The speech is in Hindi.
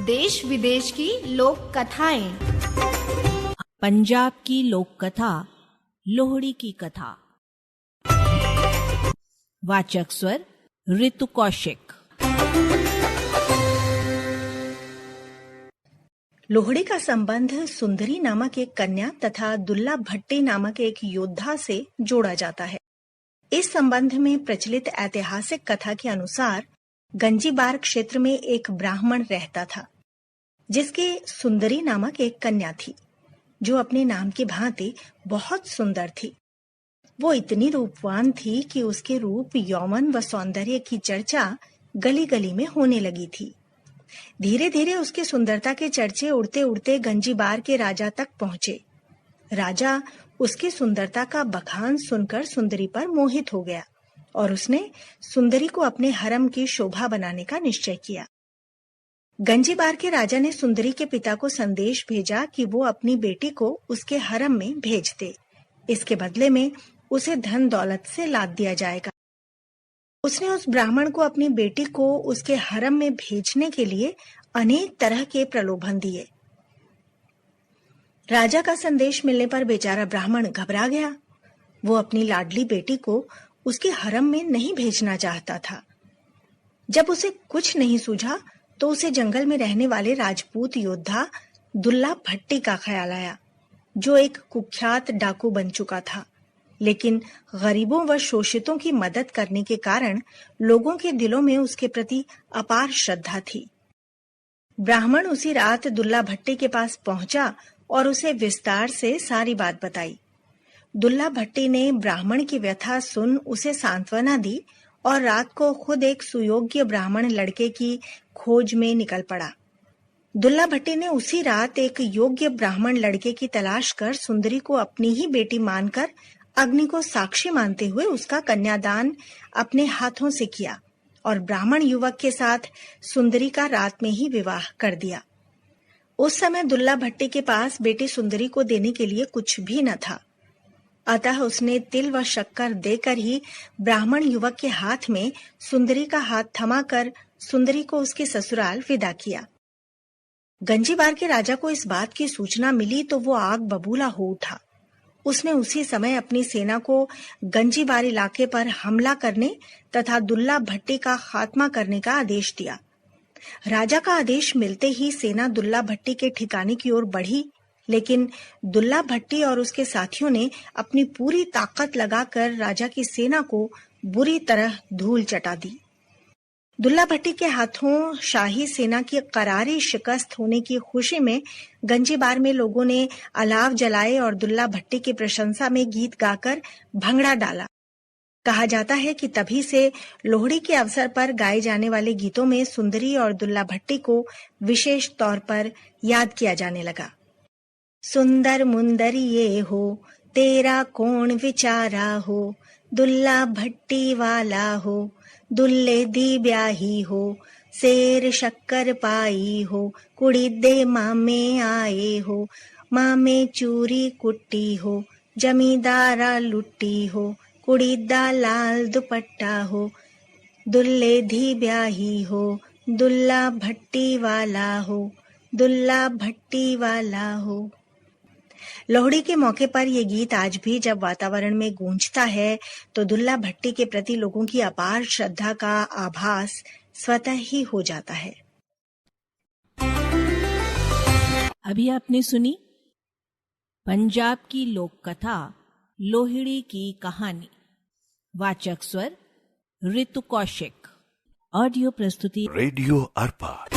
देश विदेश की लोक कथाएं। पंजाब की लोक कथा, लोहड़ी की कथा। वाचक स्वर ऋतु कौशिक। लोहड़ी का संबंध सुंदरी नामक एक कन्या तथा दुल्ला भट्टी नामक एक योद्धा से जोड़ा जाता है। इस संबंध में प्रचलित ऐतिहासिक कथा के अनुसार गंजीबार क्षेत्र में एक ब्राह्मण रहता था, जिसके सुंदरी नामक एक कन्या थी, जो अपने नाम की भांति बहुत सुंदर थी। वो इतनी रूपवान थी कि उसके रूप, यौवन व सौंदर्य की चर्चा गली गली में होने लगी थी। धीरे धीरे उसकी सुंदरता के चर्चे उड़ते उड़ते गंजीबार के राजा तक पहुंचे। राजा उसकी सुंदरता का बखान सुनकर सुंदरी पर मोहित हो गया और उसने सुंदरी को अपने हरम की शोभा बनाने का निश्चय किया। गंजीबार के राजा ने सुंदरी के पिता को संदेश भेजा कि वो अपनी बेटी को उसके हरम में भेज दे। इसके बदले में उसे धन दौलत से लाद दिया जाएगा। उसने उस ब्राह्मण को अपनी बेटी को उसके हरम में भेजने के लिए अनेक तरह के प्रलोभन दिए। राजा का संदेश मिलने पर बेचारा ब्राह्मण घबरा गया। वो अपनी लाडली बेटी को उसके हरम में नहीं भेजना चाहता था। जब उसे कुछ नहीं सूझा तो उसे जंगल में रहने वाले राजपूत योद्धा दुल्ला भट्टी का ख्याल आया, जो एक कुख्यात डाकू बन चुका था, लेकिन गरीबों व शोषितों की मदद करने के कारण लोगों के दिलों में उसके प्रति अपार श्रद्धा थी। ब्राह्मण उसी रात दुल्ला भट्टी के पास पहुंचा और उसे विस्तार से सारी बात बताई। दुल्ला भट्टी ने ब्राह्मण की व्यथा सुन उसे सांत्वना दी और रात को खुद एक सुयोग्य ब्राह्मण लड़के की खोज में निकल पड़ा। दुल्ला भट्टी ने उसी रात एक योग्य ब्राह्मण लड़के की तलाश कर सुंदरी को अपनी ही बेटी मानकर अग्नि को साक्षी मानते हुए उसका कन्यादान अपने हाथों से किया और ब्राह्मण युवक के साथ सुंदरी का रात में ही विवाह कर दिया। उस समय दुल्ला भट्टी के पास बेटी सुंदरी को देने के लिए कुछ भी न था, अतः उसने तिल व शक्कर देकर ही ब्राह्मण युवक के हाथ में सुंदरी का हाथ थमाकर सुंदरी को उसके ससुराल विदा किया। गंजीबार के राजा को इस बात की सूचना मिली तो वो आग बबूला हो उठा। उसने उसी समय अपनी सेना को गंजीबार इलाके पर हमला करने तथा दुल्ला भट्टी का खात्मा करने का आदेश दिया। राजा का आदेश मिलते ही सेना दुल्ला भट्टी के ठिकाने की ओर बढ़ी, लेकिन दुल्ला भट्टी और उसके साथियों ने अपनी पूरी ताकत लगाकर राजा की सेना को बुरी तरह धूल चटा दी। दुल्ला भट्टी के हाथों शाही सेना की करारी शिकस्त होने की खुशी में गंजीबार में लोगों ने अलाव जलाए और दुल्ला भट्टी की प्रशंसा में गीत गाकर भंगड़ा डाला। कहा जाता है कि तभी से लोहड़ी के अवसर पर गाए जाने वाले गीतों में सुंदरी और दुल्ला भट्टी को विशेष तौर पर याद किया जाने लगा। सुंदर मुंदर ये हो, तेरा कौन विचारा हो, दुल्ला भट्टी वाला हो, दुल्ले दी ब्याही हो, शेर शक्कर पाई हो, कुड़ी दे मामे आए हो, मामे चूरी कुट्टी हो, जमींदारा लुट्टी हो, कुड़ी दा लाल दुपट्टा हो, दुल्ले धी ब्याही हो, दुल्ला भट्टी वाला हो, दुल्ला भट्टी वाला हो। लोहड़ी के मौके पर यह गीत आज भी जब वातावरण में गूंजता है तो दुल्ला भट्टी के प्रति लोगों की अपार श्रद्धा का आभास स्वतः ही हो जाता है। अभी आपने सुनी पंजाब की लोक कथा, लोहड़ी की कहानी। वाचक स्वर ऋतु कौशिक। ऑडियो प्रस्तुति रेडियो अर्पा।